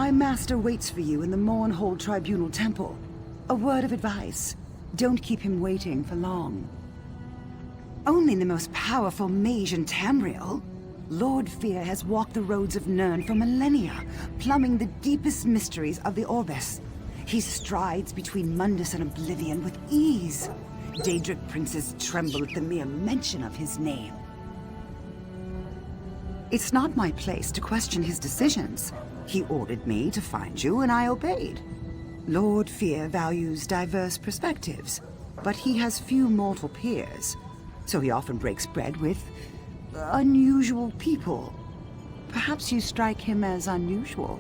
My master waits for you in the Mournhold Tribunal Temple. A word of advice. Don't keep him waiting for long. Only the most powerful mage in Tamriel. Lord Fear has walked the roads of Nirn for millennia, plumbing the deepest mysteries of the Orbis. He strides between Mundus and Oblivion with ease. Daedric princes tremble at the mere mention of his name. It's not my place to question his decisions. He ordered me to find you, and I obeyed. Lord Fear values diverse perspectives, but he has few mortal peers, so he often breaks bread with unusual people. Perhaps you strike him as unusual.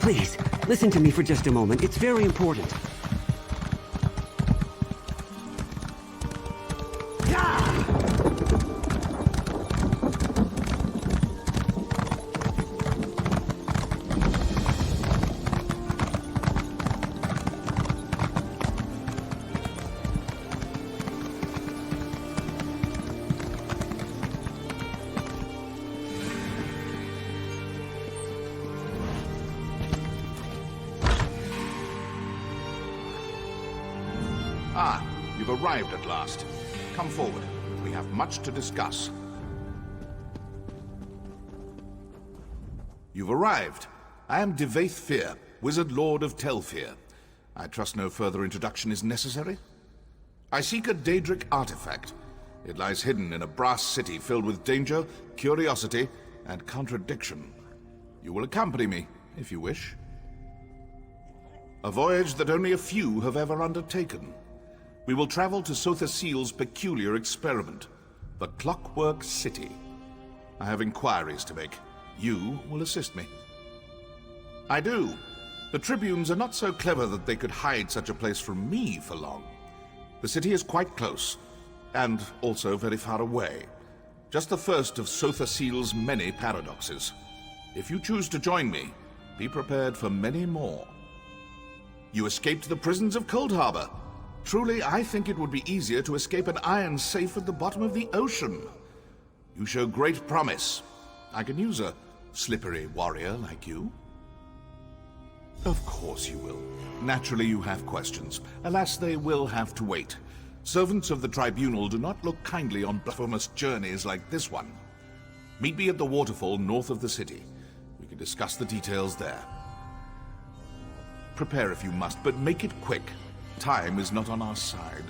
Please, listen to me for just a moment. It's very important. Ah, you've arrived at last. Come forward. We have much to discuss. You've arrived. I am Devaith Fear, Wizard Lord of Telfear. I trust no further introduction is necessary? I seek a Daedric artifact. It lies hidden in a brass city filled with danger, curiosity, and contradiction. You will accompany me, if you wish. A voyage that only a few have ever undertaken. We will travel to Sotha Seal's peculiar experiment, the Clockwork City. I have inquiries to make. You will assist me. I do. The Tribunes are not so clever that they could hide such a place from me for long. The city is quite close, and also very far away. Just the first of Sotha Seal's many paradoxes. If you choose to join me, be prepared for many more. You escaped the prisons of Cold Harbor. Truly, I think it would be easier to escape an iron safe at the bottom of the ocean. You show great promise. I can use a slippery warrior like you. Of course you will. Naturally you have questions. Alas, they will have to wait. Servants of the Tribunal do not look kindly on blasphemous journeys like this one. Meet me at the waterfall north of the city. We can discuss the details there. Prepare if you must, but make it quick. Time is not on our side.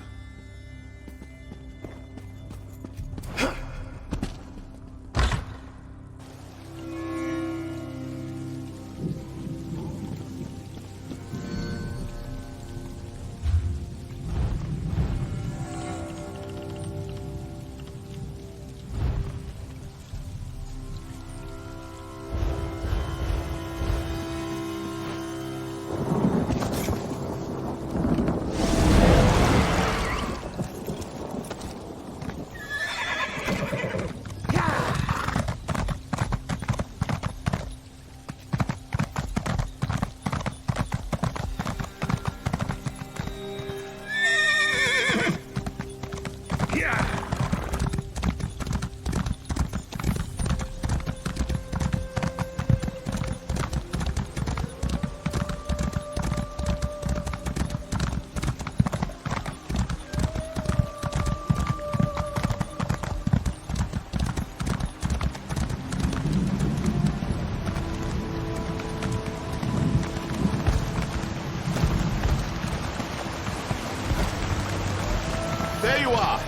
There you are.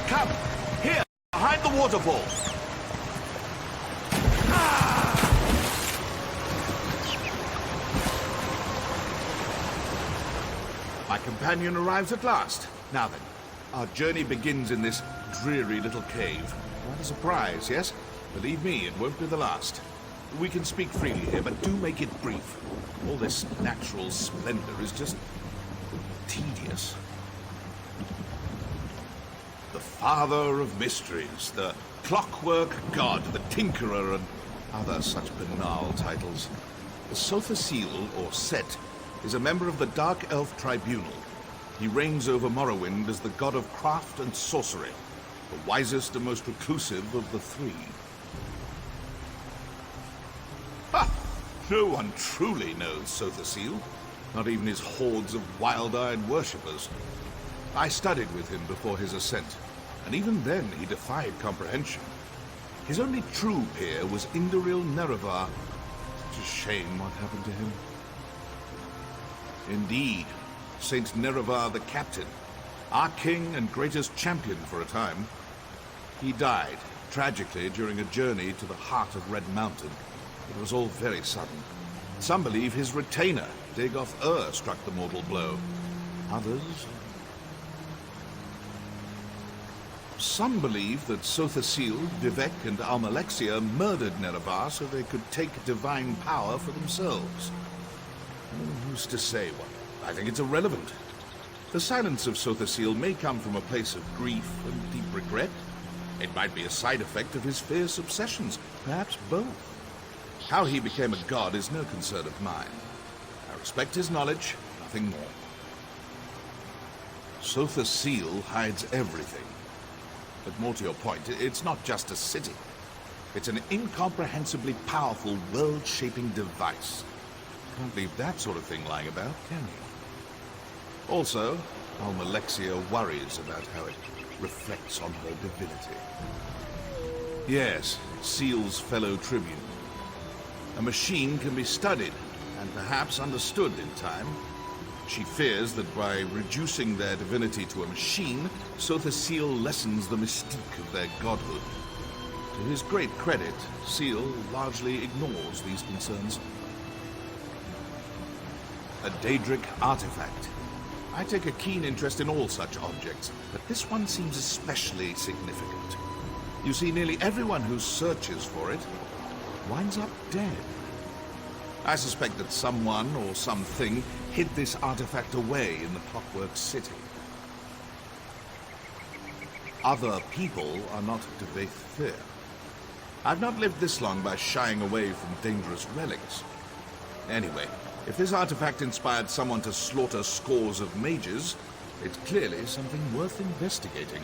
Come, here, behind the waterfall. My companion arrives at last. Now then, our journey begins in this dreary little cave. What a surprise, yes? Believe me, it won't be the last. We can speak freely here, but do make it brief. All this natural splendor is just tedious. The Father of Mysteries, the Clockwork God, the Tinkerer, and other such banal titles. The Sothasil, or Set, is a member of the Dark Elf Tribunal. He reigns over Morrowind as the god of craft and sorcery, the wisest and most reclusive of the three. Ha! No one truly knows Sothasil, not even his hordes of wild-eyed worshippers. I studied with him before his ascent, and even then he defied comprehension. His only true peer was Indoril Nerevar. Such a shame what happened to him. Indeed, Saint Nerevar the Captain, our king and greatest champion for a time. He died, tragically, during a journey to the heart of Red Mountain. It was all very sudden. Some believe his retainer, Dagoth struck the mortal blow. Others... Some believe that Sothasil, Vivek, and Almalexia murdered Nerevar so they could take divine power for themselves. Who's to say what? I think it's irrelevant. The silence of Sothasil may come from a place of grief and deep regret. It might be a side effect of his fierce obsessions, perhaps both. How he became a god is no concern of mine. I respect his knowledge, nothing more. Sothasil hides everything. But more to your point, it's not just a city. It's an incomprehensibly powerful, world-shaping device. Can't leave that sort of thing lying about, can you? Also, Almalexia worries about how it reflects on her divinity. Yes, Seal's fellow tribune. A machine can be studied, and perhaps understood in time. She fears that by reducing their divinity to a machine, Sothasil lessens the mystique of their godhood. To his great credit, Seal largely ignores these concerns. A Daedric artifact. I take a keen interest in all such objects, but this one seems especially significant. You see, nearly everyone who searches for it winds up dead. I suspect that someone or something hid this artifact away in the Clockwork City. Other people are not Devaith Fear. I've not lived this long by shying away from dangerous relics. Anyway, if this artifact inspired someone to slaughter scores of mages, it's clearly something worth investigating.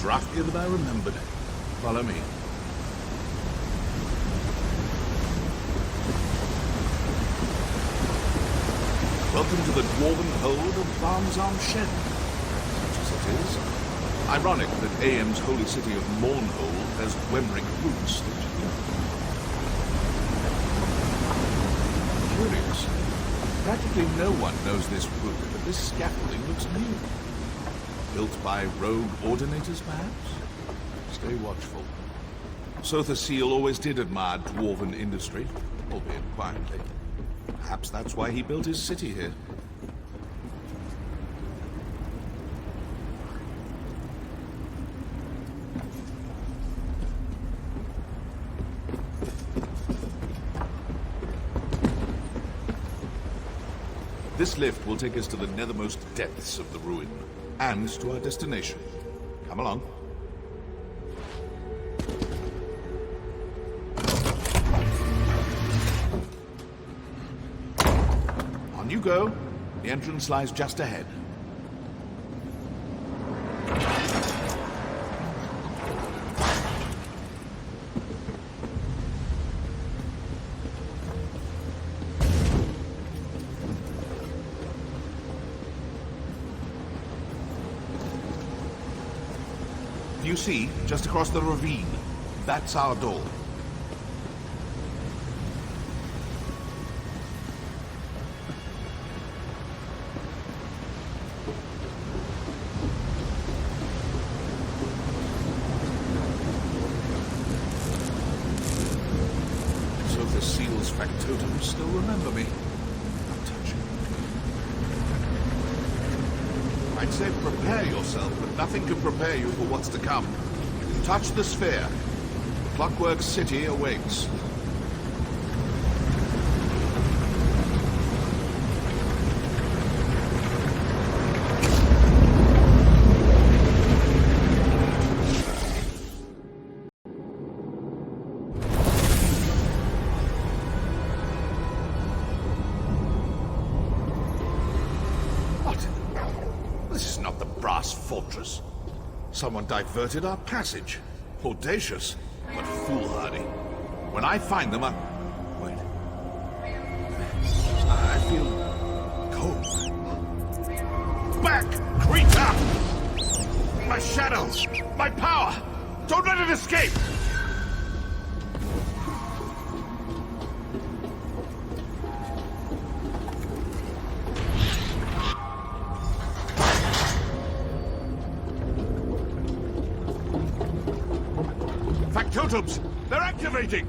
Draftier than I remembered. Follow me. Welcome to the dwarven hold of Barnzarm Shed. Such as it is. Ironic that AM's holy city of Mournhold has Wemrick roots. Curious. Practically no one knows this route, but this scaffolding looks new. Built by rogue ordinators, perhaps? Stay watchful. Sothasil always did admire dwarven industry, albeit quietly. Perhaps that's why he built his city here. This lift will take us to the nethermost depths of the ruin. and to our destination. Come along. On you go. The entrance lies just ahead. You see, just across the ravine, that's our door. So the seal's factotums still remember me. How touching. I'd say prepare yourself, but nothing can prepare you for what's to come. Touch the sphere. Clockwork City awaits. This is not the brass fortress. Someone diverted our passage. Audacious, but foolhardy. When I find them, wait. I feel cold. Back, creature! My shadow! My power! Don't let it escape! Factotums! They're activating!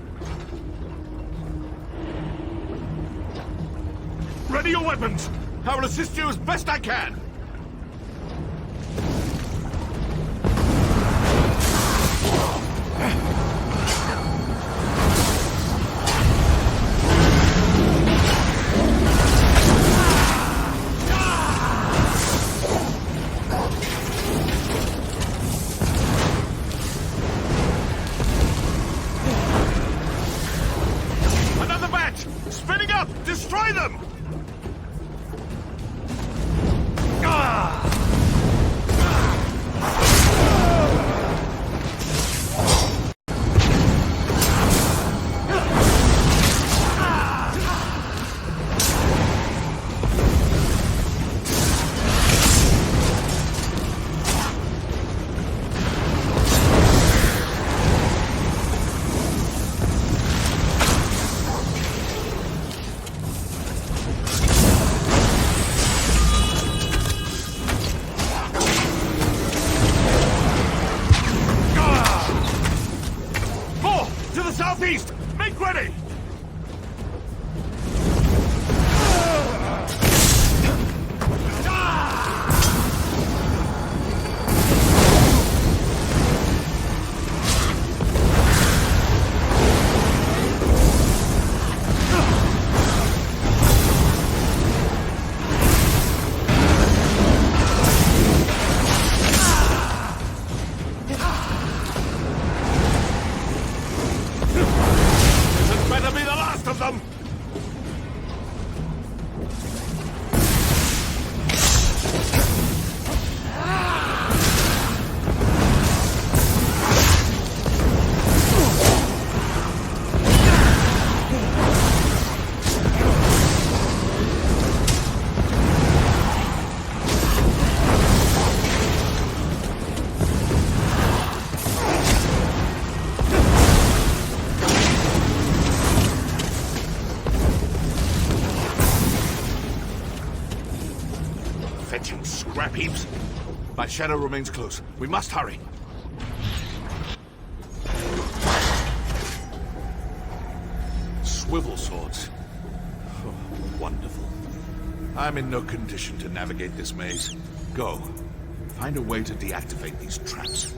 Ready your weapons! I will assist you as best I can! Destroy them! Southeast! Make ready! Fetching scrap heaps. My shadow remains close. We must hurry. Swivel swords. Oh, wonderful. I'm in no condition to navigate this maze. Go. Find a way to deactivate these traps.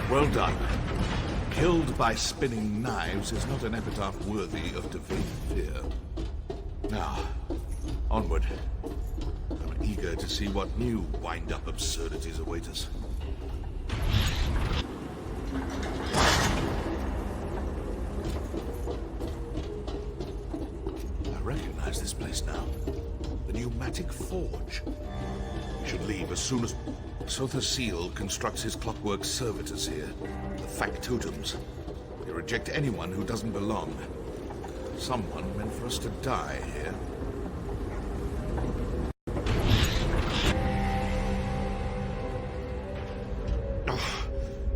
Well done. Killed by spinning knives is not an epitaph worthy of Devaith Fear. Now, onward. I'm eager to see what new wind-up absurdities await us. I recognize this place now. The pneumatic forge. We should leave as soon as... Sotha Seal constructs his clockwork servitors here, the factotums. They reject anyone who doesn't belong. Someone meant for us to die here.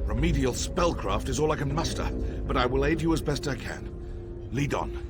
Remedial spellcraft is all I can muster, but I will aid you as best I can. Lead on.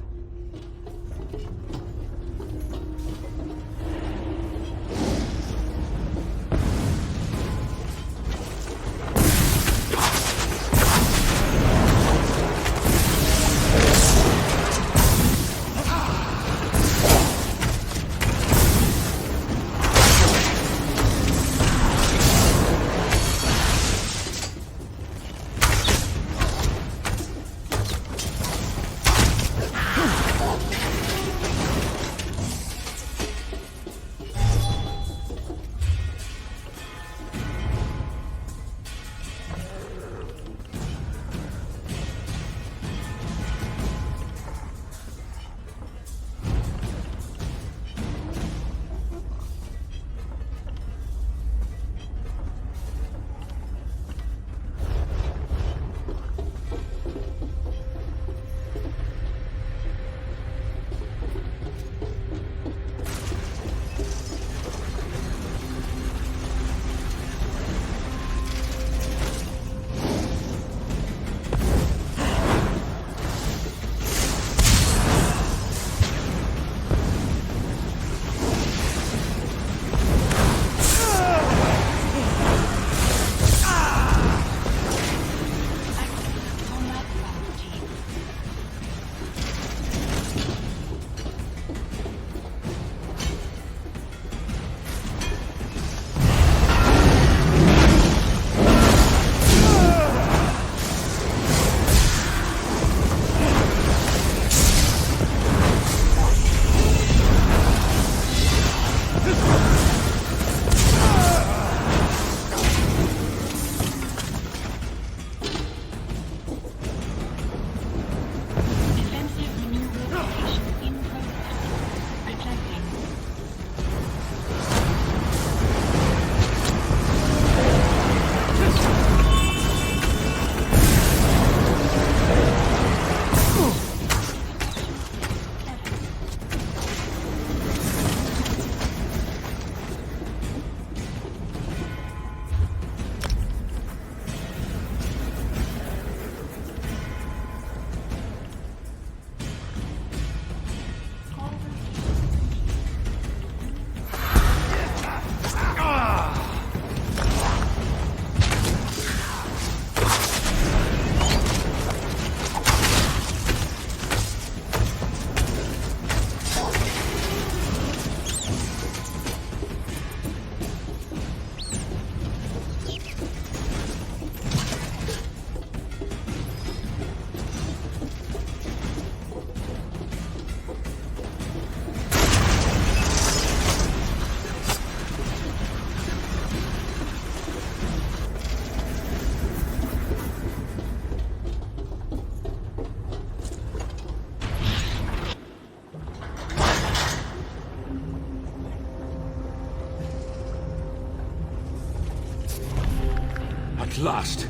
At last.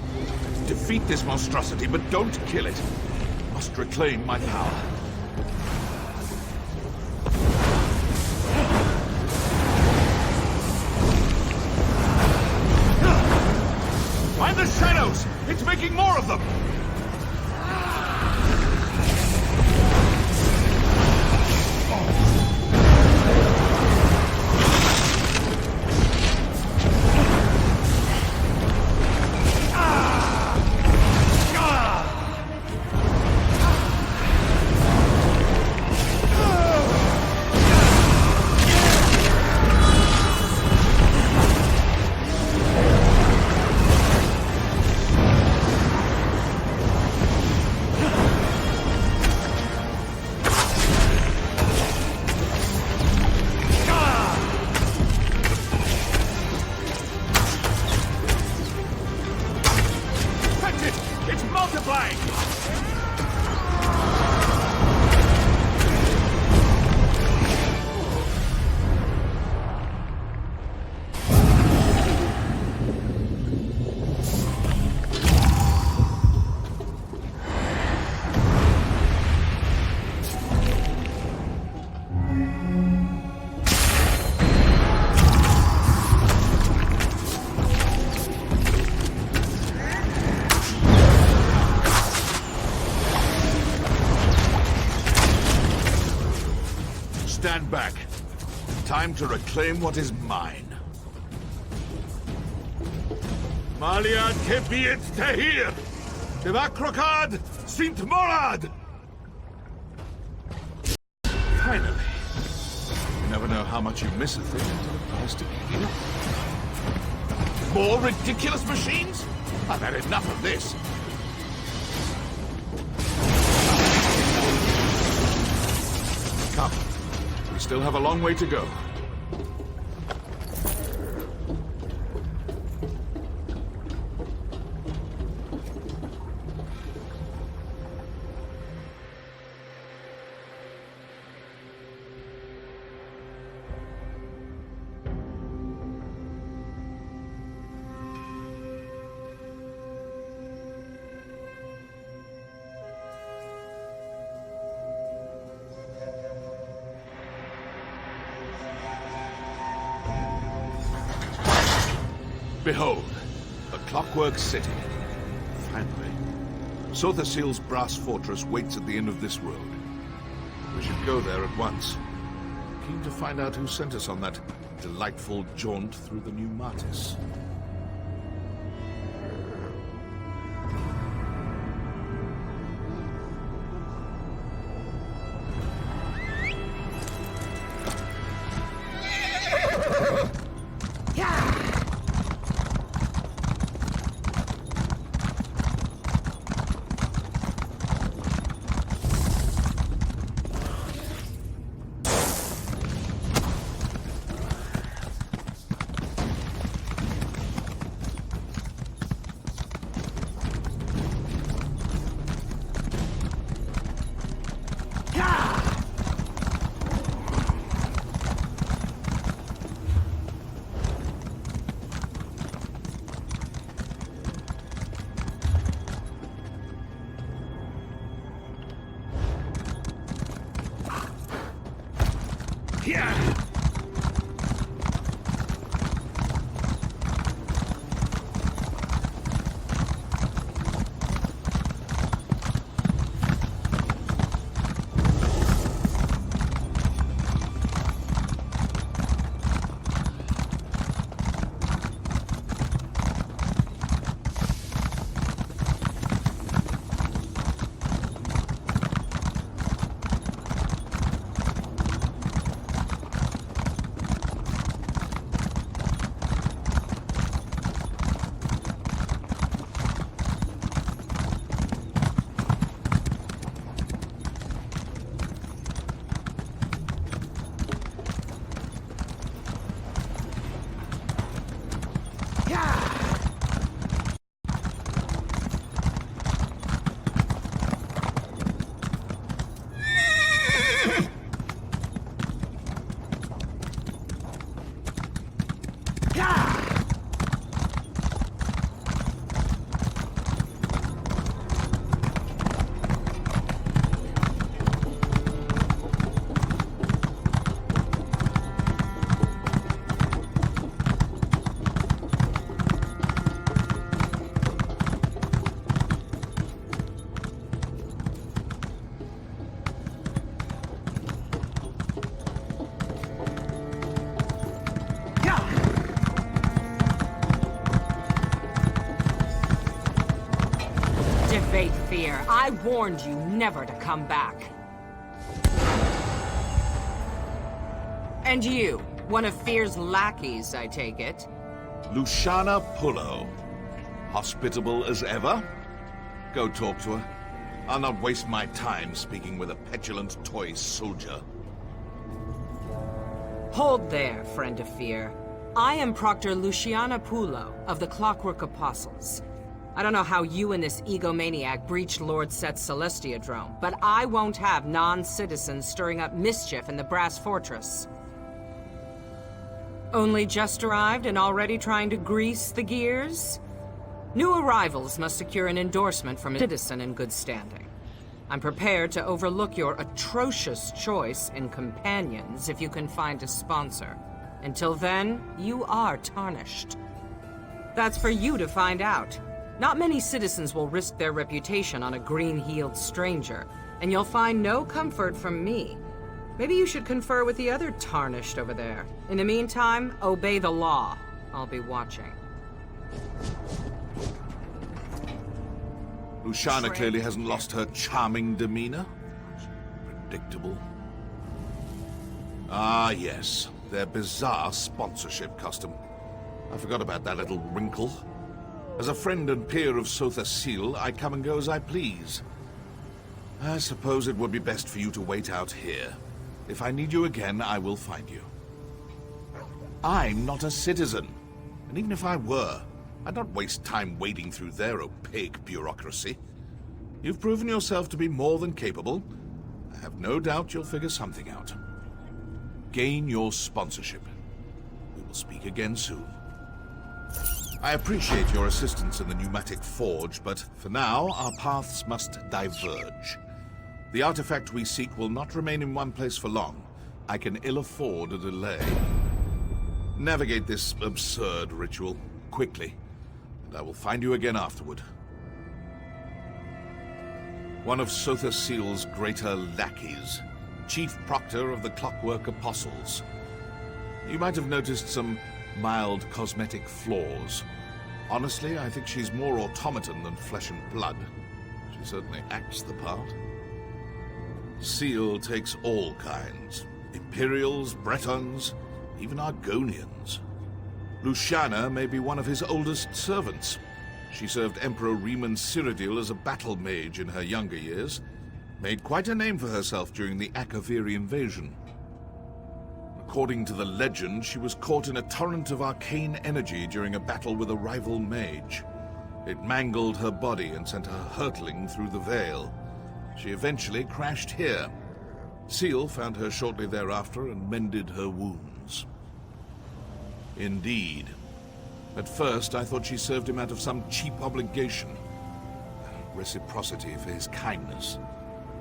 Defeat this monstrosity, but don't kill it. Must reclaim my power. Find the shadows! It's making more of them! flank! Stand back. Time to reclaim what is mine. Maliad kebiet tehir! Devakrokad sint morad! Finally. You never know how much you miss a thing until it tries to kill you. More ridiculous machines? I've had enough of this. Come. We still have a long way to go. Behold, the Clockwork City. Finally. Sotherseal's brass fortress waits at the end of this road. We should go there at once. Keen to find out who sent us on that delightful jaunt through the new Martis. Fear, I warned you never to come back. And you, one of Fear's lackeys, I take it? Luciana Pullo. Hospitable as ever? Go talk to her. I'll not waste my time speaking with a petulant toy soldier. Hold there, friend of Fear. I am Proctor Luciana Pullo of the Clockwork Apostles. I don't know how you and this egomaniac breached Lord Set's Celestiadrome, but I won't have non-citizens stirring up mischief in the Brass Fortress. Only just arrived and already trying to grease the gears? New arrivals must secure an endorsement from a citizen in good standing. I'm prepared to overlook your atrocious choice in companions if you can find a sponsor. Until then, you are tarnished. That's for you to find out. Not many citizens will risk their reputation on a green-heeled stranger, and you'll find no comfort from me. Maybe you should confer with the other tarnished over there. In the meantime, obey the law. I'll be watching. Luciana clearly hasn't lost her charming demeanor. Predictable. Ah, yes. Their bizarre sponsorship custom. I forgot about that little wrinkle. As a friend and peer of Sotha Sil, I come and go as I please. I suppose it would be best for you to wait out here. If I need you again, I will find you. I'm not a citizen. And even if I were, I'd not waste time wading through their opaque bureaucracy. You've proven yourself to be more than capable. I have no doubt you'll figure something out. Gain your sponsorship. We will speak again soon. I appreciate your assistance in the pneumatic forge, but for now, our paths must diverge. The artifact we seek will not remain in one place for long. I can ill afford a delay. Navigate this absurd ritual quickly, and I will find you again afterward. One of Sotha Sil's greater lackeys, Chief Proctor of the Clockwork Apostles. You might have noticed some mild cosmetic flaws. Honestly, I think she's more automaton than flesh and blood. She certainly acts the part. Seal takes all kinds. Imperials, Bretons, even Argonians. Luciana may be one of his oldest servants. She served Emperor Riemann Cyrodiil as a battle mage in her younger years. Made quite a name for herself during the Akaviri invasion. According to the legend, she was caught in a torrent of arcane energy during a battle with a rival mage. It mangled her body and sent her hurtling through the veil. She eventually crashed here. Seal found her shortly thereafter and mended her wounds. Indeed. At first, I thought she served him out of some cheap obligation. Reciprocity for his kindness.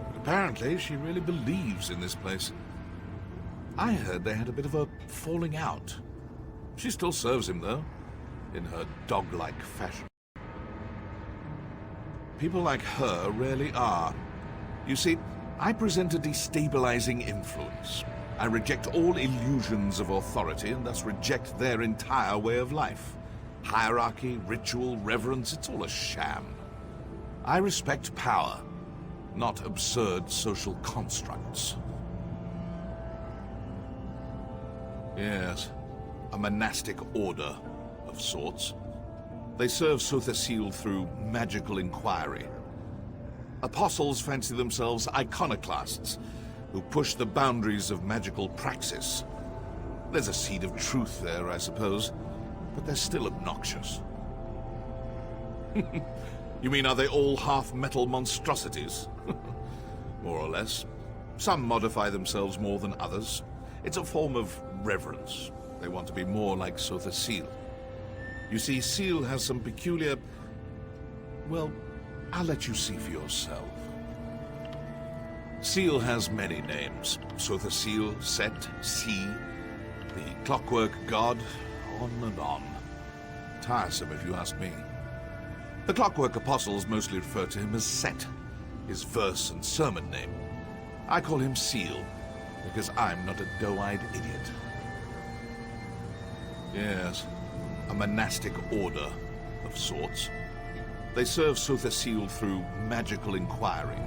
But apparently, she really believes in this place. I heard they had a bit of a falling out. She still serves him, though, in her dog-like fashion. People like her rarely are. You see, I present a destabilizing influence. I reject all illusions of authority and thus reject their entire way of life. Hierarchy, ritual, reverence, it's all a sham. I respect power, not absurd social constructs. Yes, a monastic order of sorts. They serve Sotha Sil through magical inquiry. Apostles fancy themselves iconoclasts who push the boundaries of magical praxis. There's a seed of truth there, I suppose, but they're still obnoxious. You mean, are they all half-metal monstrosities? More or less. Some modify themselves more than others. It's a form of reverence. They want to be more like Sotha Sil. You see, Sil has some peculiar... Well, I'll let you see for yourself. Sil has many names. Sotha Sil, Set, Sea, the Clockwork God, on and on. Tiresome, if you ask me. The Clockwork Apostles mostly refer to him as Set, his verse and sermon name. I call him Seal, because I'm not a doe-eyed idiot. Yes, a monastic order of sorts. They serve Sotha Sil through magical inquiry.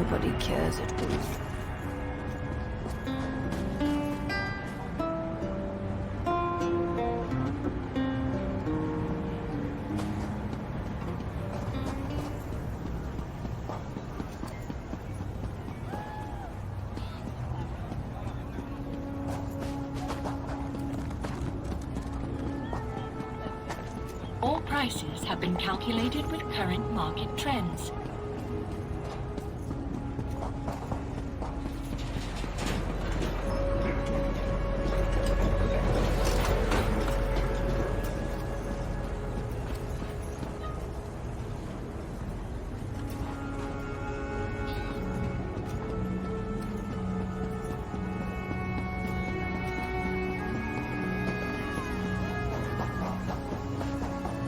Nobody cares at all. All prices have been calculated with current market trends.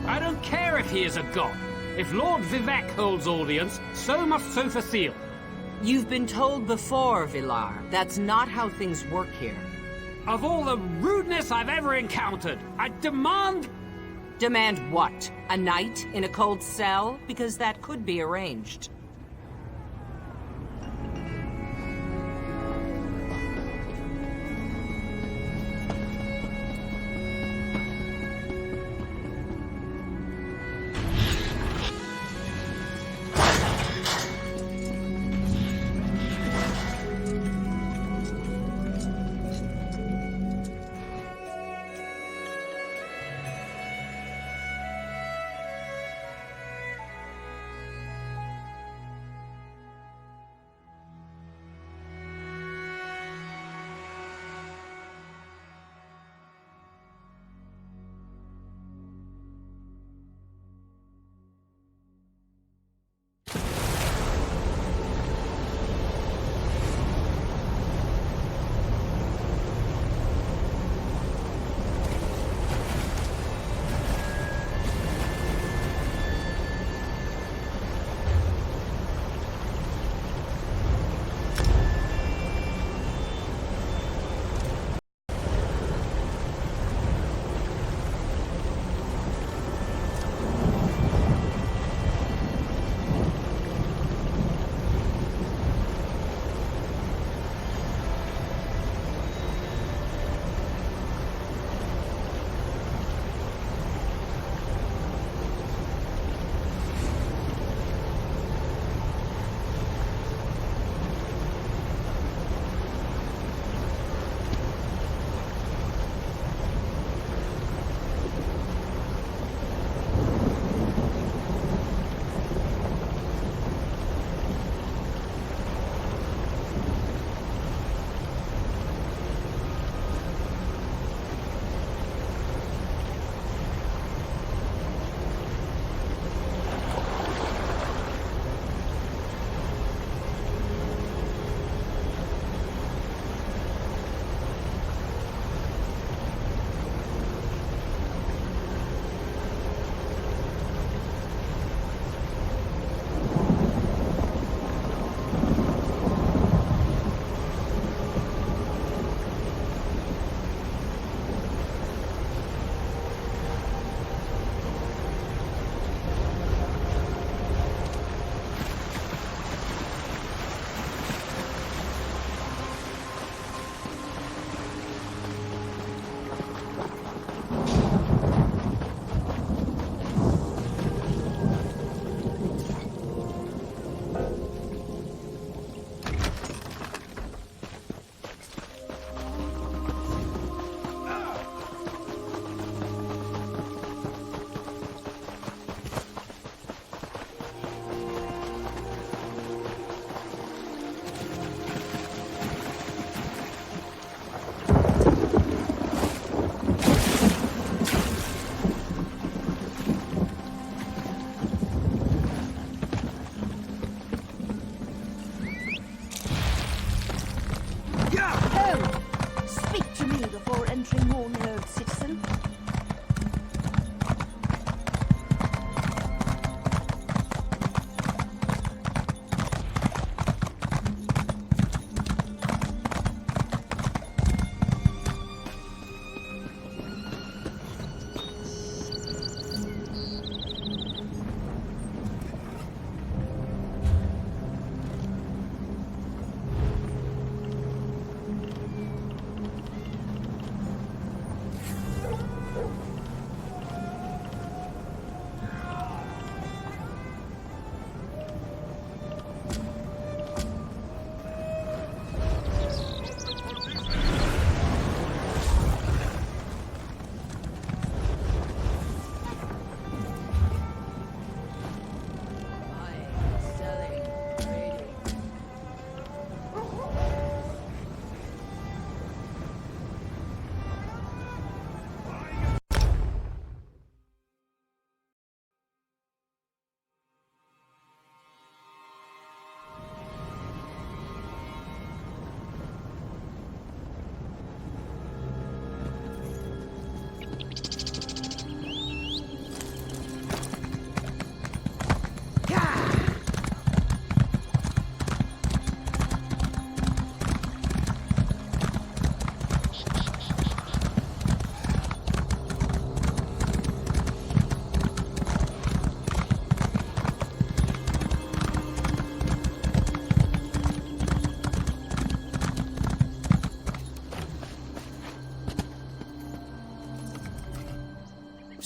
I don't care if he is a god. If Lord Vivek holds audience, so must Sophasil. You've been told before, Villar. That's not how things work here. Of all the rudeness I've ever encountered, I demand... Demand what? A night in a cold cell? Because that could be arranged.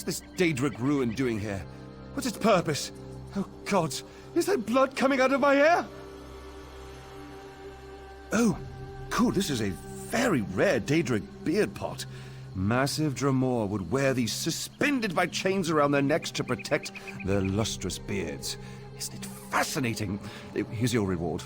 What's this Daedric ruin doing here? What's its purpose? Oh, gods, is there blood coming out of my hair? Oh, cool, this is a very rare Daedric beard pot. Massive Dremor would wear these suspended by chains around their necks to protect their lustrous beards. Isn't it fascinating? Here's your reward.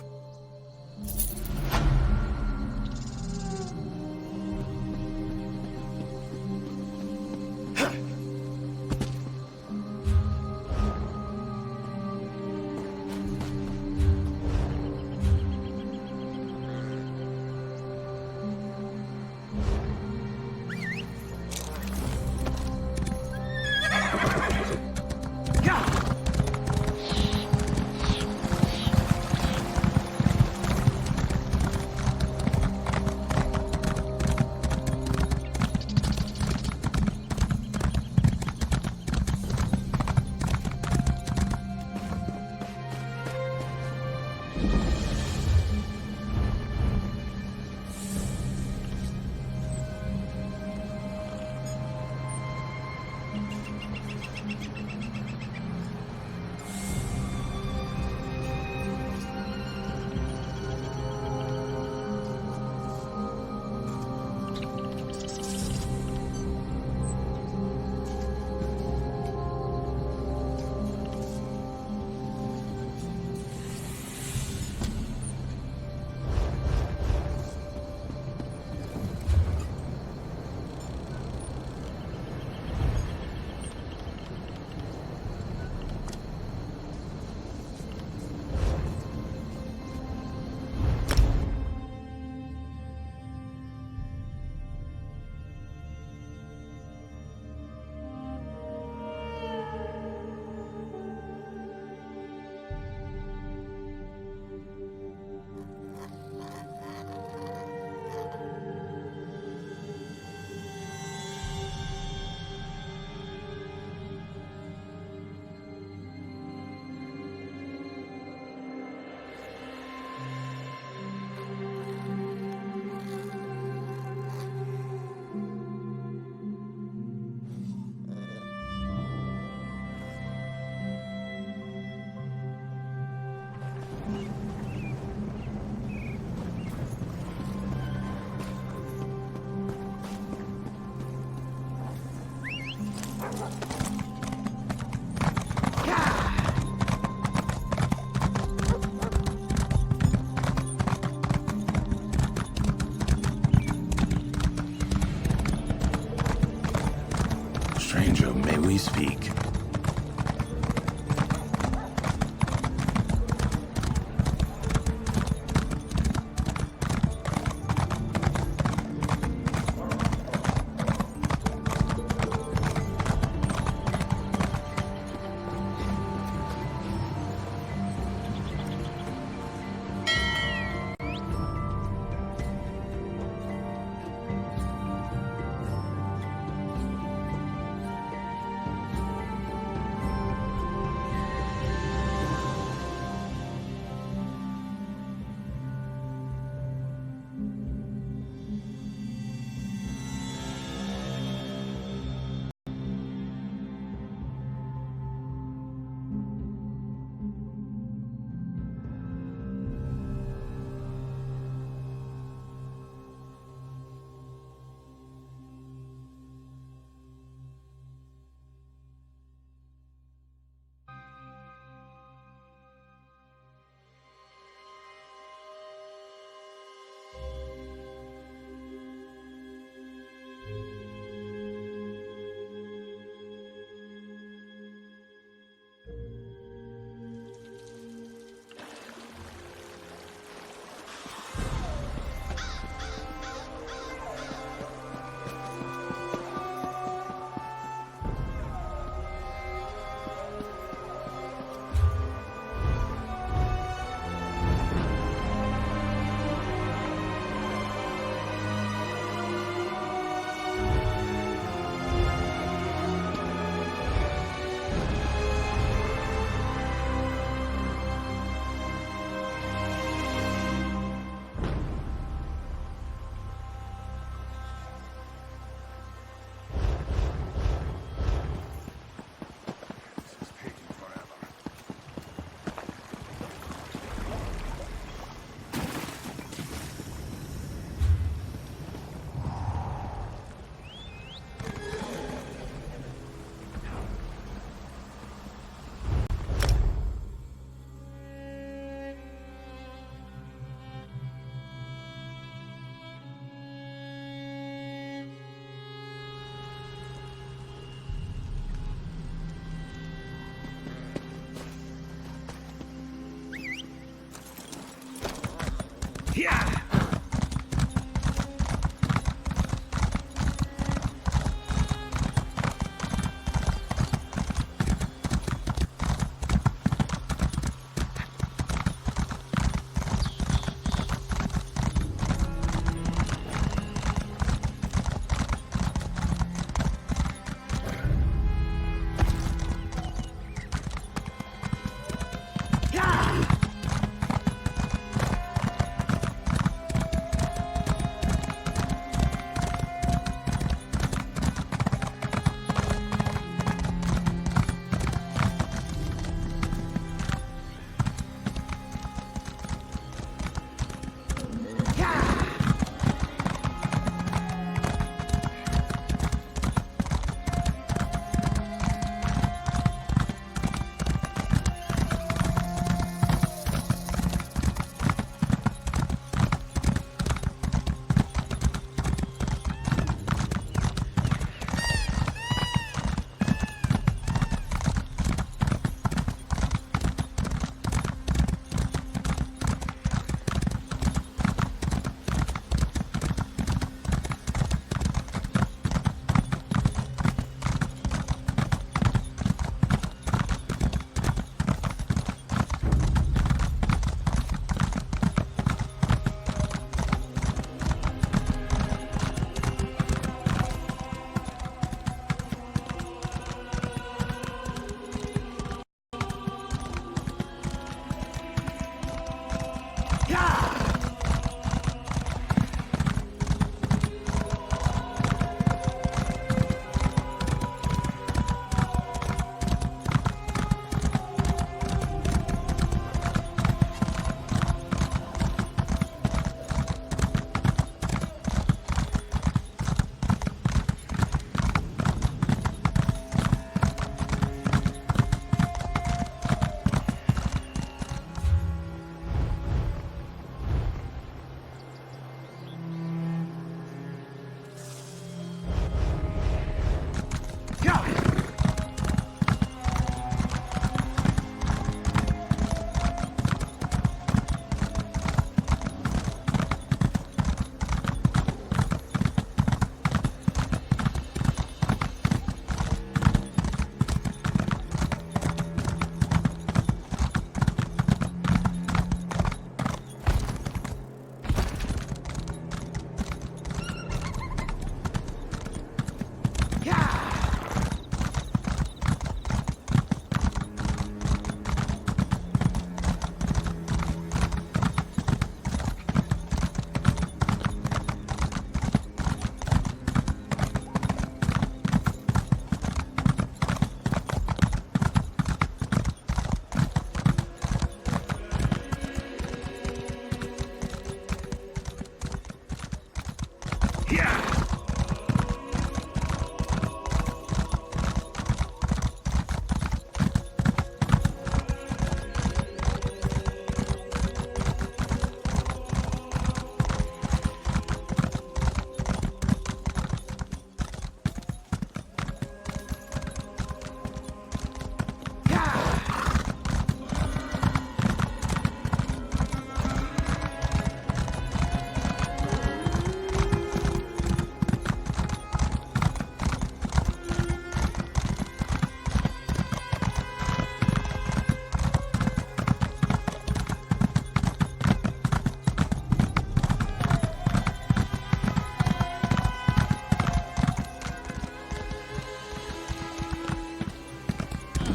Stranger, may we speak?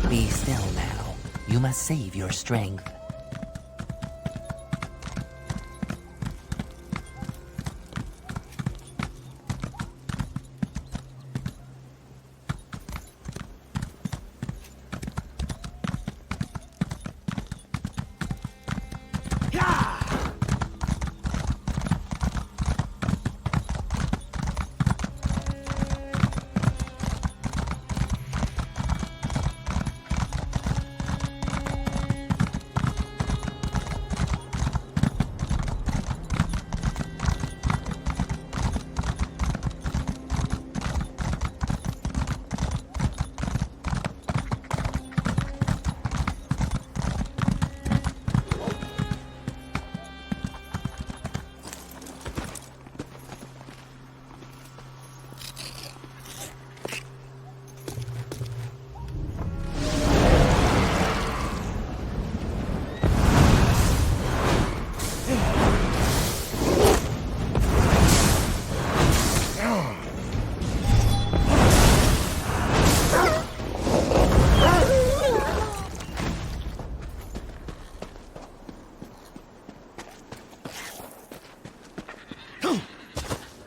Be still now. You must save your strength.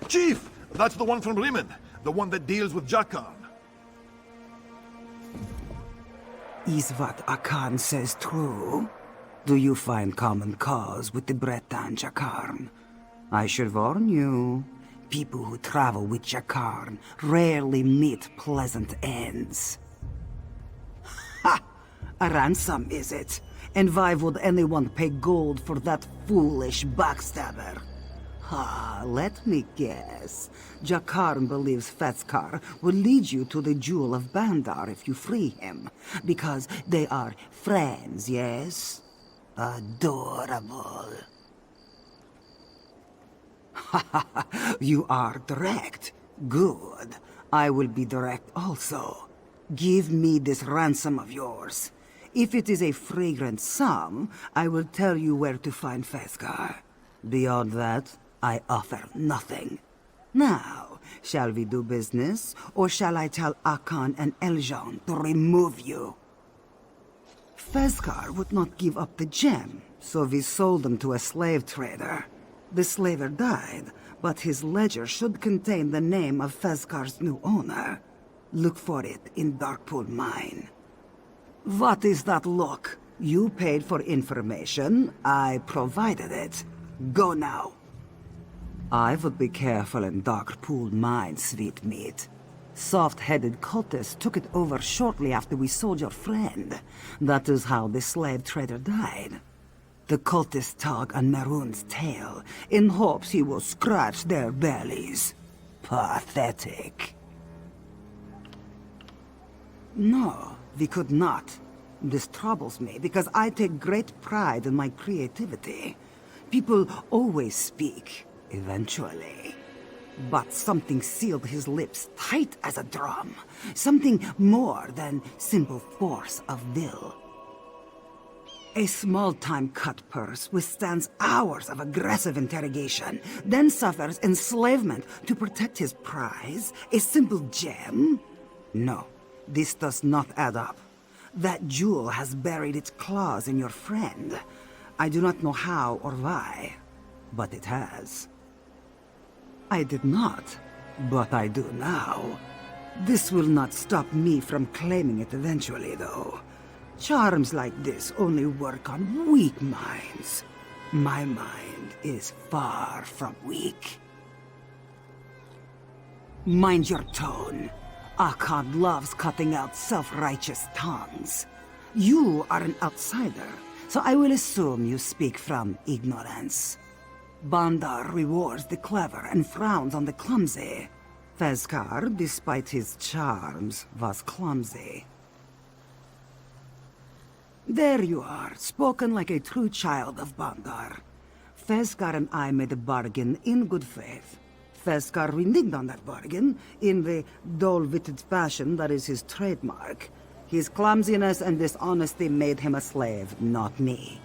Chief! That's the one from Bremen. The one that deals with Jakarn. Is what Akan says true? Do you find common cause with the Breton Jakarn? I should warn you, people who travel with Jakarn rarely meet pleasant ends. Ha! A ransom, is it? And why would anyone pay gold for that foolish backstabber? Ah, let me guess. Jakarn believes Fetskar will lead you to the Jewel of Bandar if you free him. Because they are friends, yes? Adorable. Ha ha ha, you are direct. Good. I will be direct also. Give me this ransom of yours. If it is a fragrant sum, I will tell you where to find Fetskar. Beyond that, I offer nothing. Now, shall we do business, or shall I tell Akan and Eljon to remove you? Fezkar would not give up the gem, so we sold them to a slave trader. The slaver died, but his ledger should contain the name of Fezkar's new owner. Look for it in Darkpool Mine. What is that look? You paid for information, I provided it. Go now. I would be careful in Darkpool Mine, sweet meat. Soft-headed cultists took it over shortly after we sold your friend. That is how the slave trader died. The cultists tug on Maroon's tail, in hopes he will scratch their bellies. Pathetic. No, we could not. This troubles me, because I take great pride in my creativity. People always speak, eventually. But something sealed his lips tight as a drum. Something more than simple force of will. A small-time cut purse withstands hours of aggressive interrogation, then suffers enslavement to protect his prize? A simple gem? No, this does not add up. That jewel has buried its claws in your friend. I do not know how or why, but it has. I did not, but I do now. This will not stop me from claiming it eventually, though. Charms like this only work on weak minds. My mind is far from weak. Mind your tone. Akkad loves cutting out self-righteous tongues. You are an outsider, so I will assume you speak from ignorance. Bandar rewards the clever and frowns on the clumsy. Fezkar, despite his charms, was clumsy. There you are, spoken like a true child of Bandar. Fezkar and I made a bargain in good faith. Fezkar reneged on that bargain in the dull-witted fashion that is his trademark. His clumsiness and dishonesty made him a slave, not me.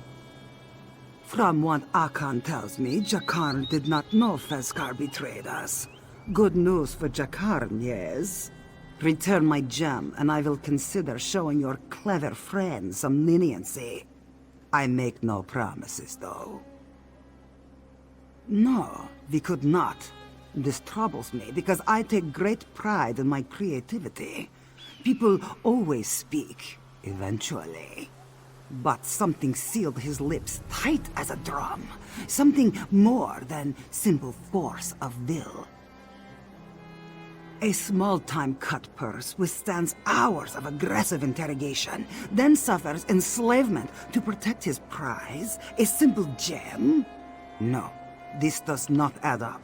From what Akan tells me, Jakarn did not know Fezkar betrayed us. Good news for Jakarn, yes? Return my gem, and I will consider showing your clever friend some leniency. I make no promises, though. No, we could not. This troubles me, because I take great pride in my creativity. People always speak, eventually. But something sealed his lips tight as a drum. Something more than simple force of will. A small-time cut purse withstands hours of aggressive interrogation, then suffers enslavement to protect his prize? A simple gem? No, this does not add up.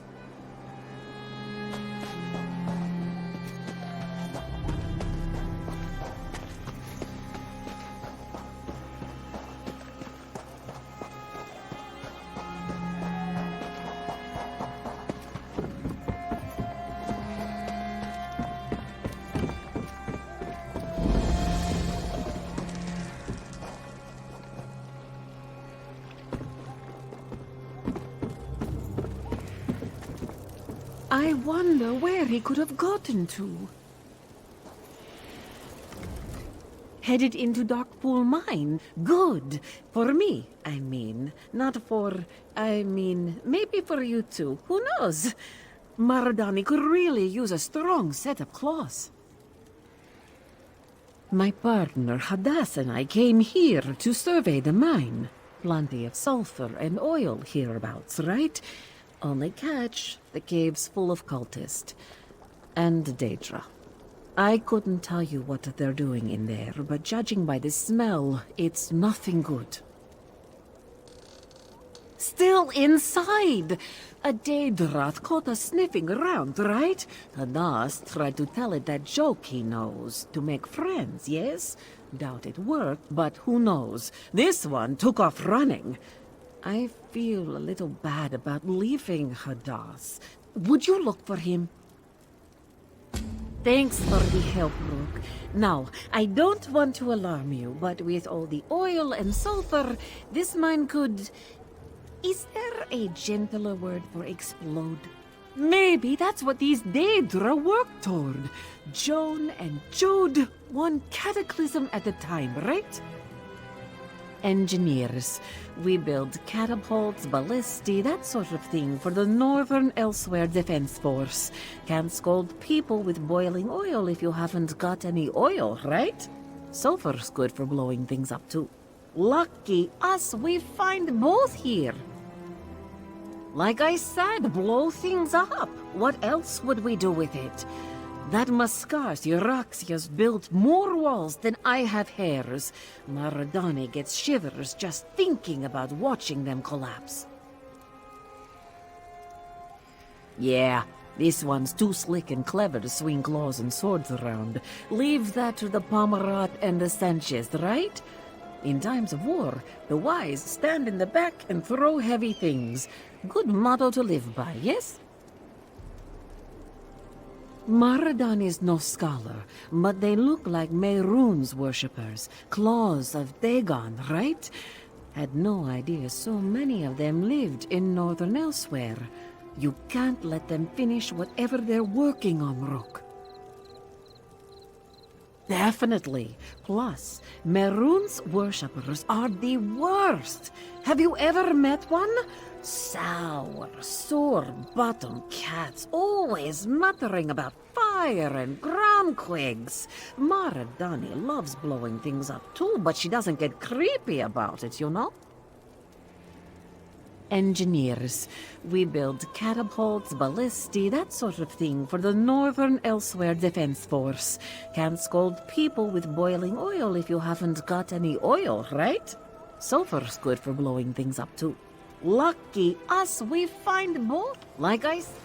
I wonder where he could have gotten to. Headed into Darkpool Mine. Good. For me, I mean. Not for... maybe for you too. Who knows? Maradani could really use a strong set of claws. My partner Hadass and I came here to survey the mine. Plenty of sulfur and oil hereabouts, right? Only catch, the cave's full of cultists. And Daedra. I couldn't tell you what they're doing in there, but judging by the smell, it's nothing good. Still inside! A Daedra caught us sniffing around, right? Hadass tried to tell it that joke he knows, to make friends, yes? Doubt it worked, but who knows? This one took off running. I feel a little bad about leaving Hadass. Would you look for him? Thanks for the help, Rook. Now, I don't want to alarm you, but with all the oil and sulfur, this mine could... Is there a gentler word for explode? Maybe that's what these Daedra work toward. Joan and Jude, one cataclysm at a time, right? Engineers. We build catapults, ballistae, that sort of thing for the Northern Elsweyr Defense Force. Can't scold people with boiling oil if you haven't got any oil, right? Sulfur's good for blowing things up too. Lucky us, we find both here. Like I said, blow things up. What else would we do with it? That Mascars Euraxia's built more walls than I have hairs. Maradani gets shivers just thinking about watching them collapse. Yeah, this one's too slick and clever to swing claws and swords around. Leave that to the Pomerat and the Sanchez, right? In times of war, the wise stand in the back and throw heavy things. Good motto to live by, yes? Maradan is no scholar, but they look like Mehrunes worshippers. Claws of Dagon, right? Had no idea so many of them lived in Northern Elsweyr. You can't let them finish whatever they're working on, Rook. Definitely. Plus, Mehrunes worshippers are the worst. Have you ever met one? Sour, sore-bottomed cats, always muttering about fire and groundquakes. Maradani loves blowing things up too, but she doesn't get creepy about it, you know? engineers. We build catapults, ballistae, that sort of thing for the Northern Elsweyr Defense Force. Can't scold people with boiling oil if you haven't got any oil, right? Sulfur's good for blowing things up too. Lucky us, we find both, like I said.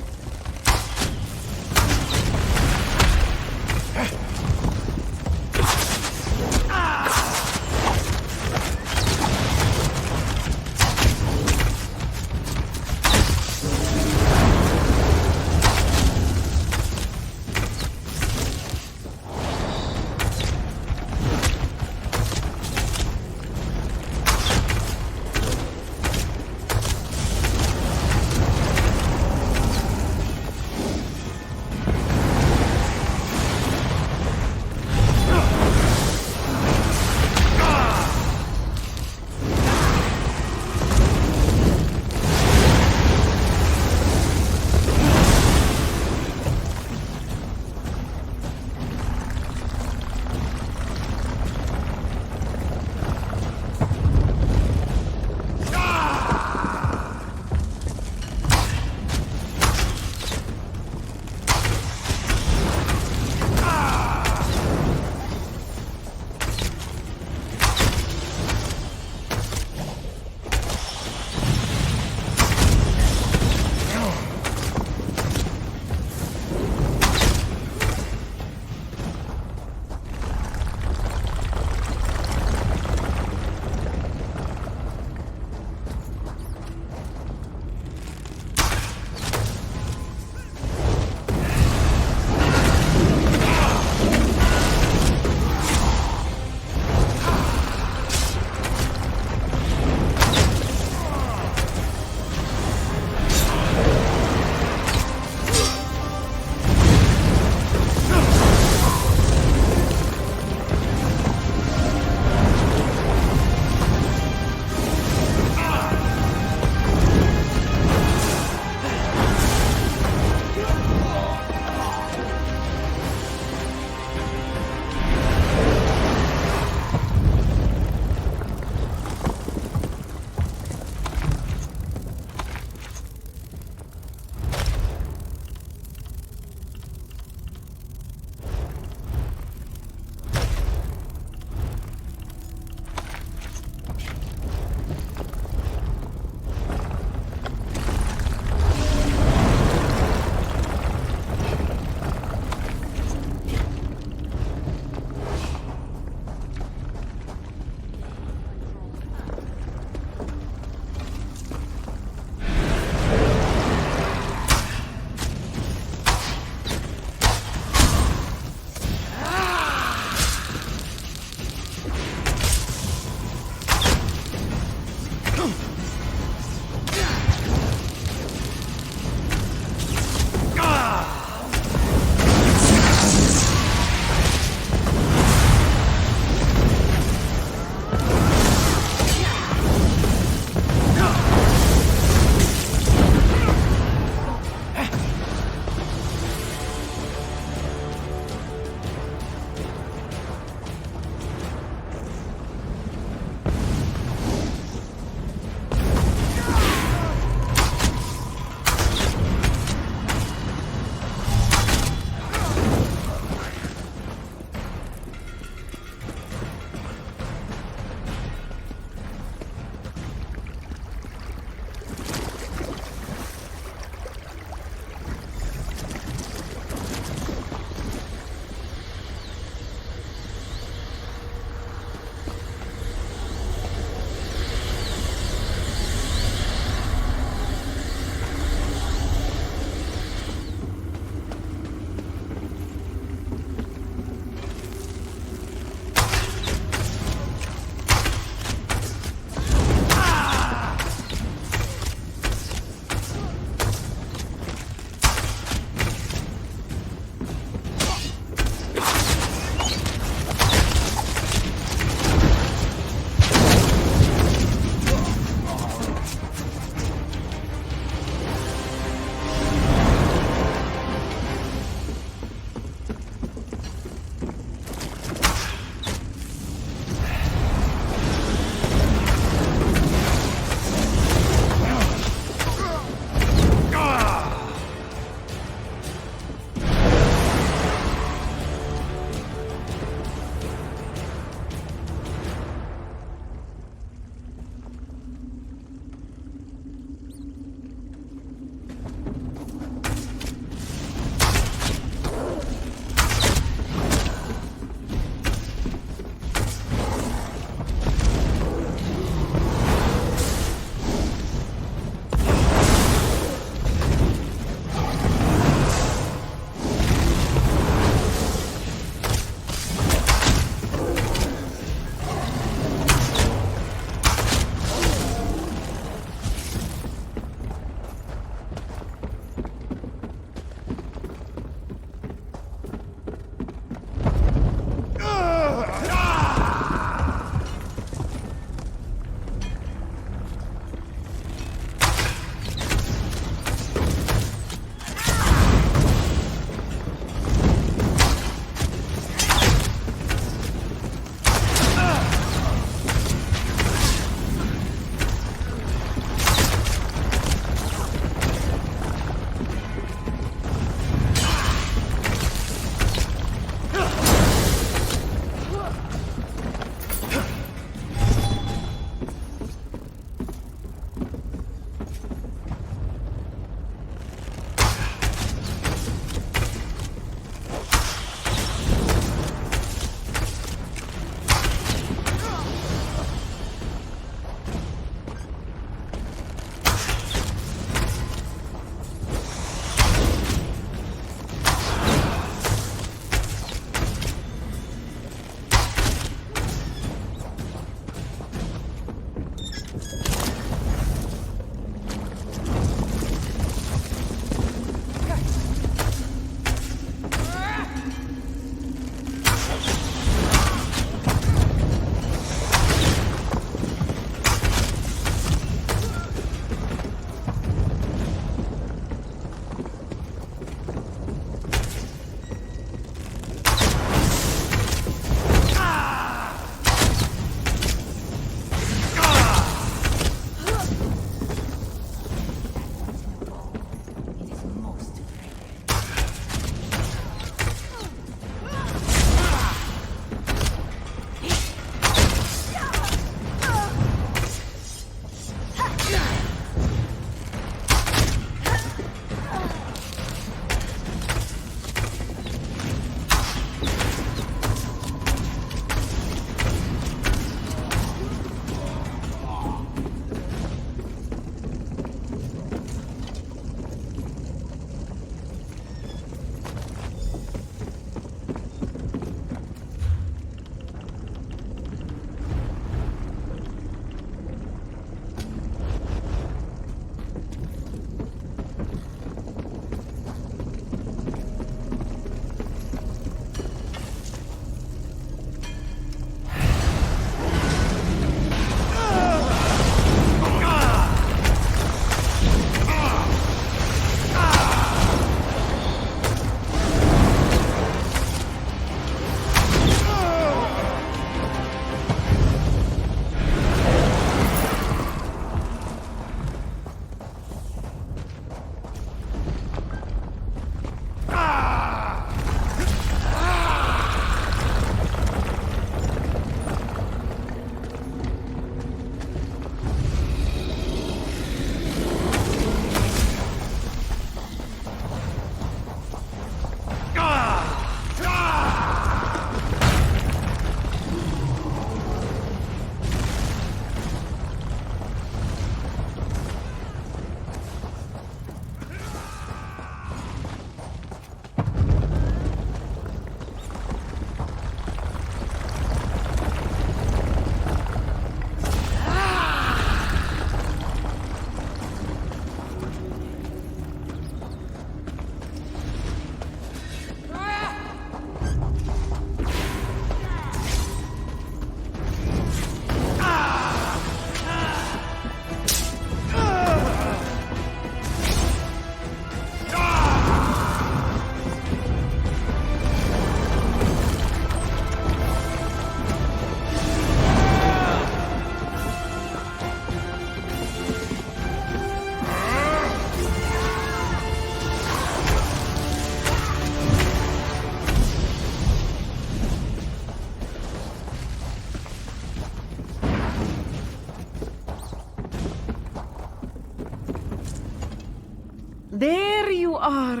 There you are.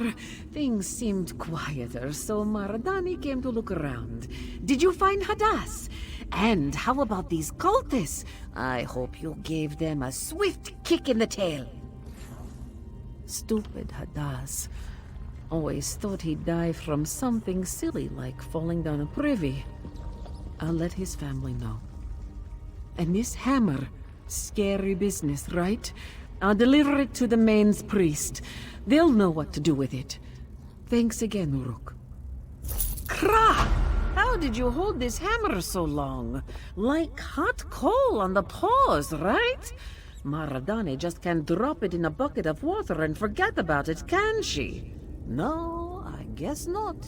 Things seemed quieter, so Maradani came to look around. Did you find Hadass? And how about these cultists? I hope you gave them a swift kick in the tail. Stupid Hadass. Always thought he'd die from something silly like falling down a privy. I'll let his family know. And this hammer, scary business, right? I'll deliver it to the Main's priest. They'll know what to do with it. Thanks again, Uruk. Krah! How did you hold this hammer so long? Like hot coal on the paws, right? Maradani just can't drop it in a bucket of water and forget about it, can she? No, I guess not.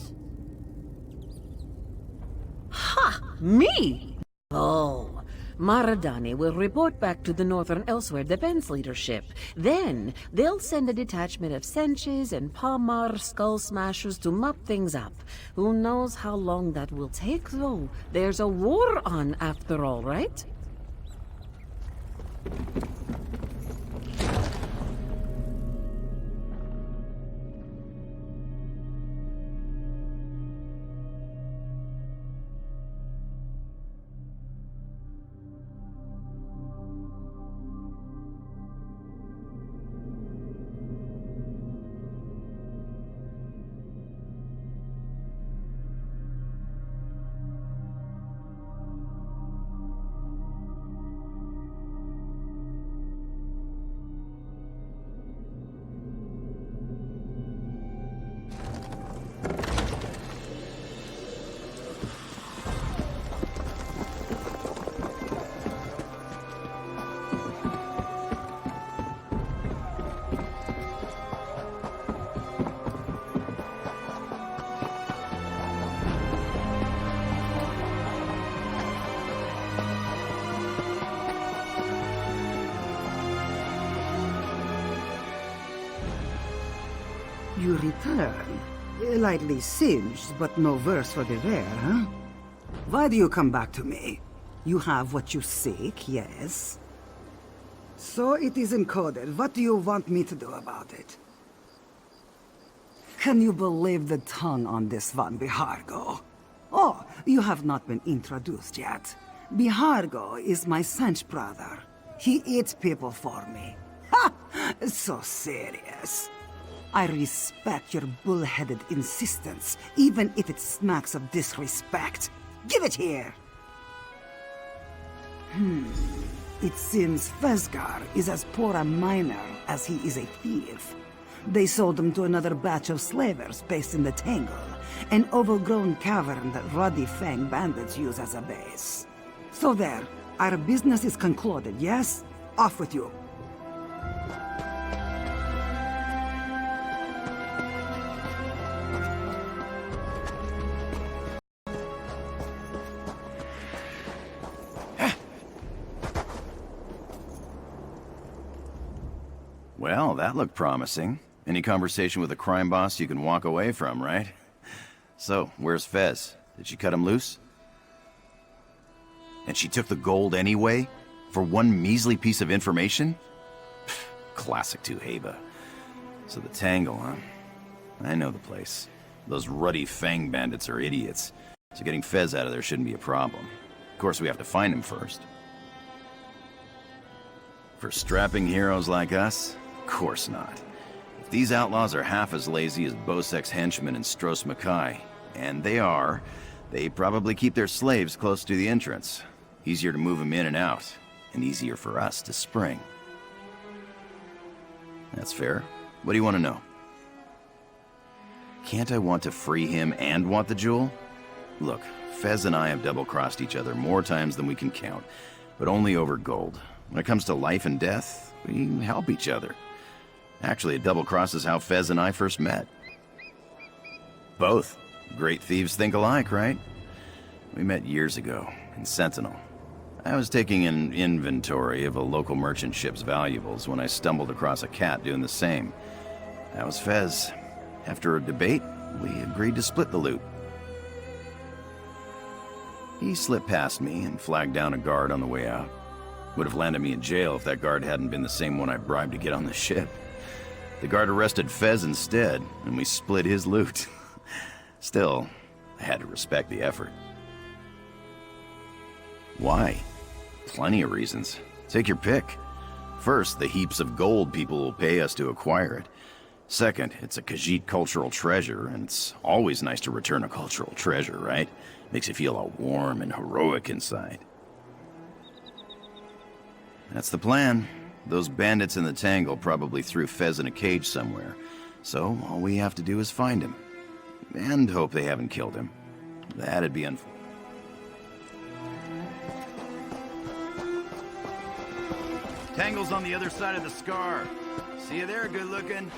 Ha! Me? Oh. Maradani will report back to the Northern Elsweyr defense leadership. Then, they'll send a detachment of Senches and Palmar Skull Smashers to mop things up. Who knows how long that will take, though? There's a war on, after all, right? You return. Lightly singed, but no worse for the wear, huh? Why do you come back to me? You have what you seek, yes? So it is encoded. What do you want me to do about it? Can you believe the tongue on this one, Bihargo? Oh, you have not been introduced yet. Bihargo is my Sench brother. He eats people for me. Ha! So serious. I respect your bullheaded insistence, even if it smacks of disrespect. Give it here! It seems Fesgar is as poor a miner as he is a thief. They sold him to another batch of slavers based in the Tangle, an overgrown cavern that Ruddy Fang bandits use as a base. So there, our business is concluded, yes? Off with you. Well, that looked promising. Any conversation with a crime boss you can walk away from, right? So, where's Fez? Did she cut him loose? And she took the gold anyway? For one measly piece of information? Classic Tuheba. So the Tangle, huh? I know the place. Those ruddy Fang bandits are idiots. So getting Fez out of there shouldn't be a problem. Of course, we have to find him first. For strapping heroes like us? Of course not. If these outlaws are half as lazy as Bosek's henchmen in Stros Makai, and they are, they probably keep their slaves close to the entrance. Easier to move them in and out, and easier for us to spring. That's fair. What do you want to know? Can't I want to free him and want the jewel? Look, Fez and I have double-crossed each other more times than we can count, but only over gold. When it comes to life and death, we help each other. Actually, a double-cross is how Fez and I first met. Both. Great thieves think alike, right? We met years ago, in Sentinel. I was taking an inventory of a local merchant ship's valuables when I stumbled across a cat doing the same. That was Fez. After a debate, we agreed to split the loot. He slipped past me and flagged down a guard on the way out. Would have landed me in jail if that guard hadn't been the same one I bribed to get on the ship. The guard arrested Fez instead, and we split his loot. Still, I had to respect the effort. Why? Plenty of reasons. Take your pick. First, the heaps of gold people will pay us to acquire it. Second, it's a Khajiit cultural treasure, and it's always nice to return a cultural treasure, right? Makes you feel all warm and heroic inside. That's the plan. Those bandits in the Tangle probably threw Fez in a cage somewhere. So, all we have to do is find him. And hope they haven't killed him. That'd be unfortunate. Tangle's on the other side of the scar. See you there, good looking.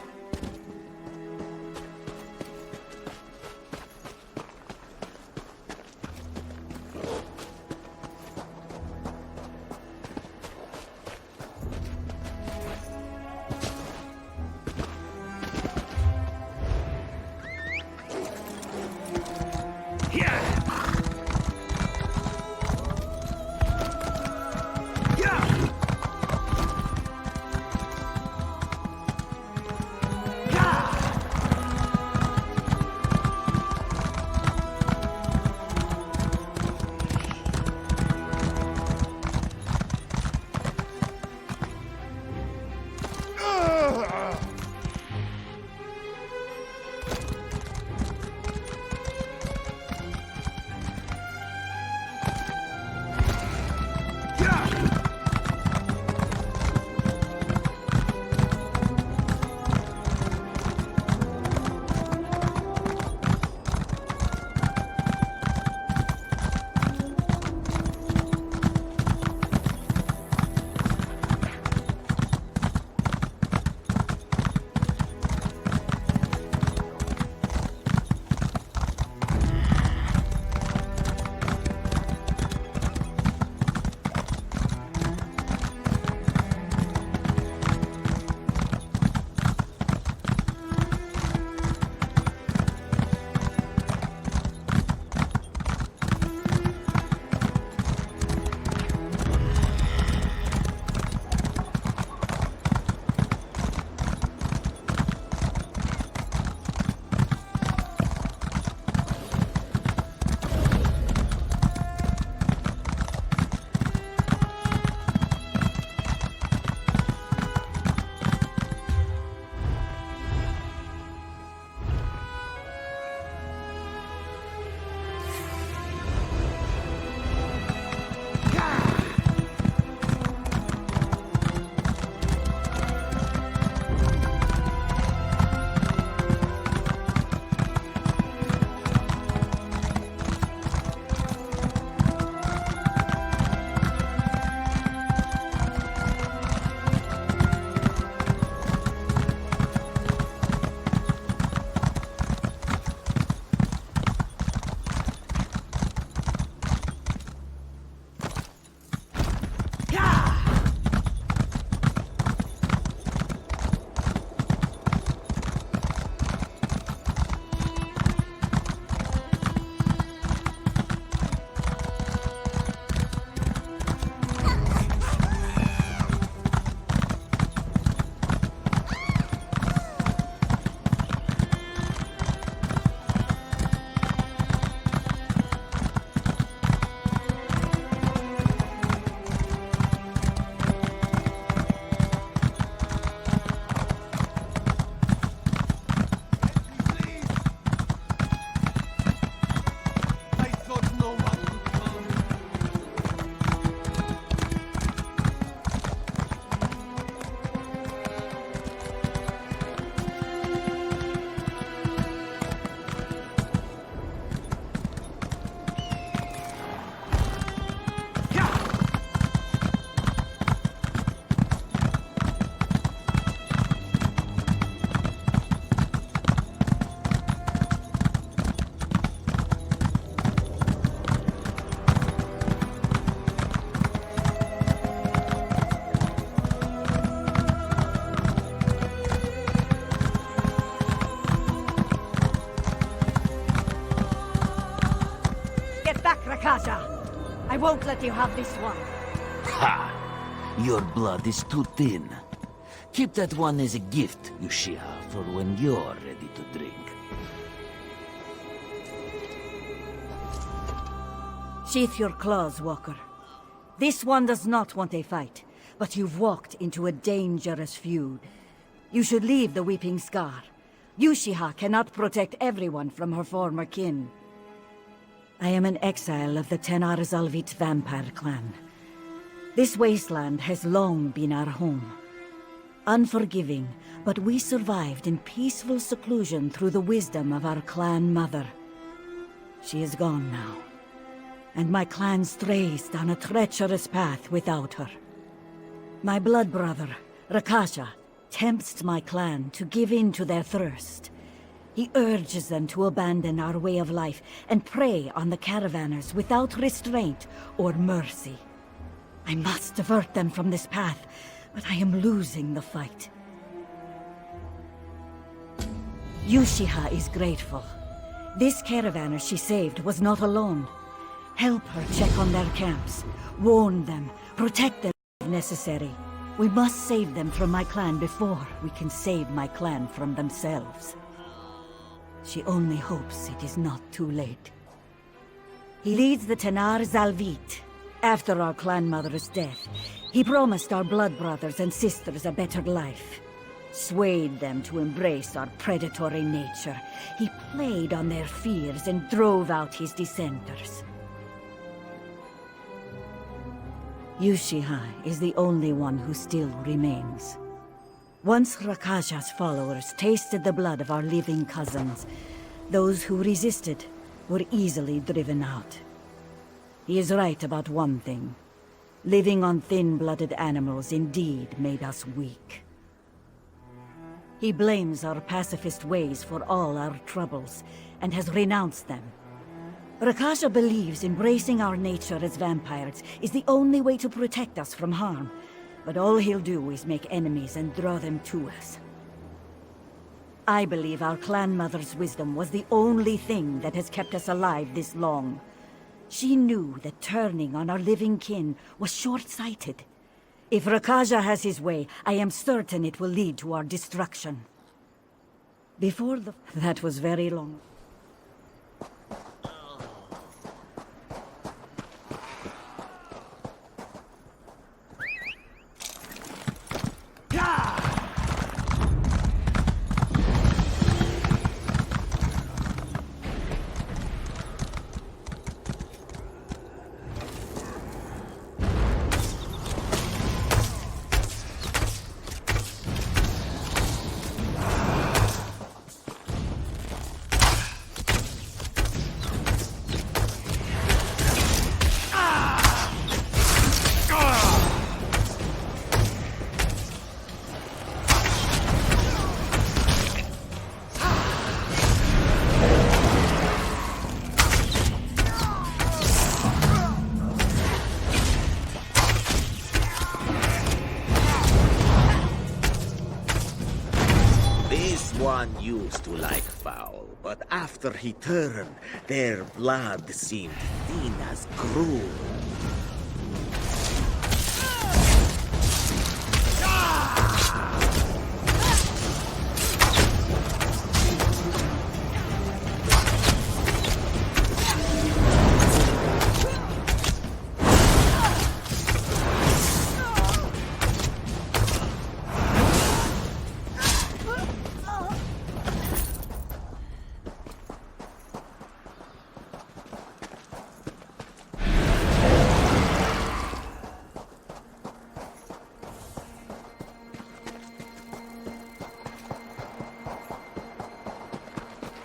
I won't let you have this one. Ha! Your blood is too thin. Keep that one as a gift, Yushiha, for when you're ready to drink. Sheath your claws, Walker. This one does not want a fight, but you've walked into a dangerous feud. You should leave the Weeping Scar. Yushiha cannot protect everyone from her former kin. I am an exile of the Tenar Zalvit vampire clan. This wasteland has long been our home. Unforgiving, but we survived in peaceful seclusion through the wisdom of our clan mother. She is gone now, and my clan strays down a treacherous path without her. My blood brother, Rakasha, tempts my clan to give in to their thirst. He urges them to abandon our way of life and prey on the caravanners without restraint or mercy. I must divert them from this path, but I am losing the fight. Yushiha is grateful. This caravaner she saved was not alone. Help her check on their camps, warn them, protect them if necessary. We must save them from my clan before we can save my clan from themselves. She only hopes it is not too late. He leads the Tenar Zalvit. After our clan mother's death, he promised our blood brothers and sisters a better life. Swayed them to embrace our predatory nature. He played on their fears and drove out his dissenters. Yushiha is the only one who still remains. Once Rakasha's followers tasted the blood of our living cousins, those who resisted were easily driven out. He is right about one thing. Living on thin-blooded animals indeed made us weak. He blames our pacifist ways for all our troubles, and has renounced them. Rakasha believes embracing our nature as vampires is the only way to protect us from harm, but all he'll do is make enemies and draw them to us. I believe our clan mother's wisdom was the only thing that has kept us alive this long. She knew that turning on our living kin was short-sighted. If Rakasha has his way, I am certain it will lead to our destruction. That was very long. One used to like foul, but after he turned, their blood seemed thin as gruel.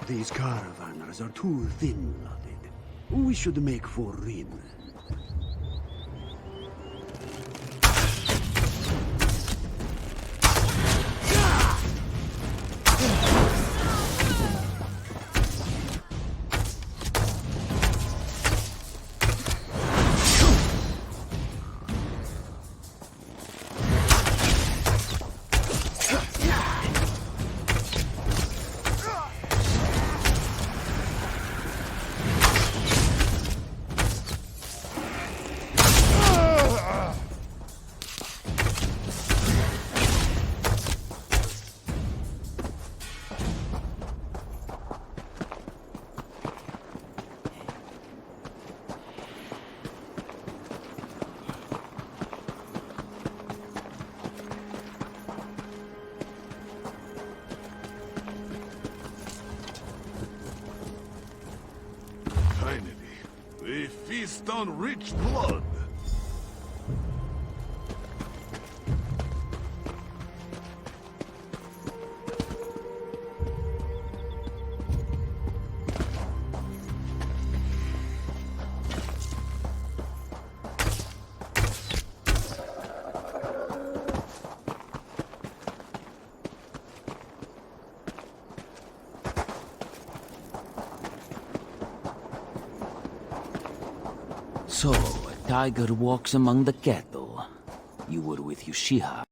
These caravanners are too thin-blooded. We should make for Rin. feast on rich blood. So, a tiger walks among the cattle. You were with Yushiha.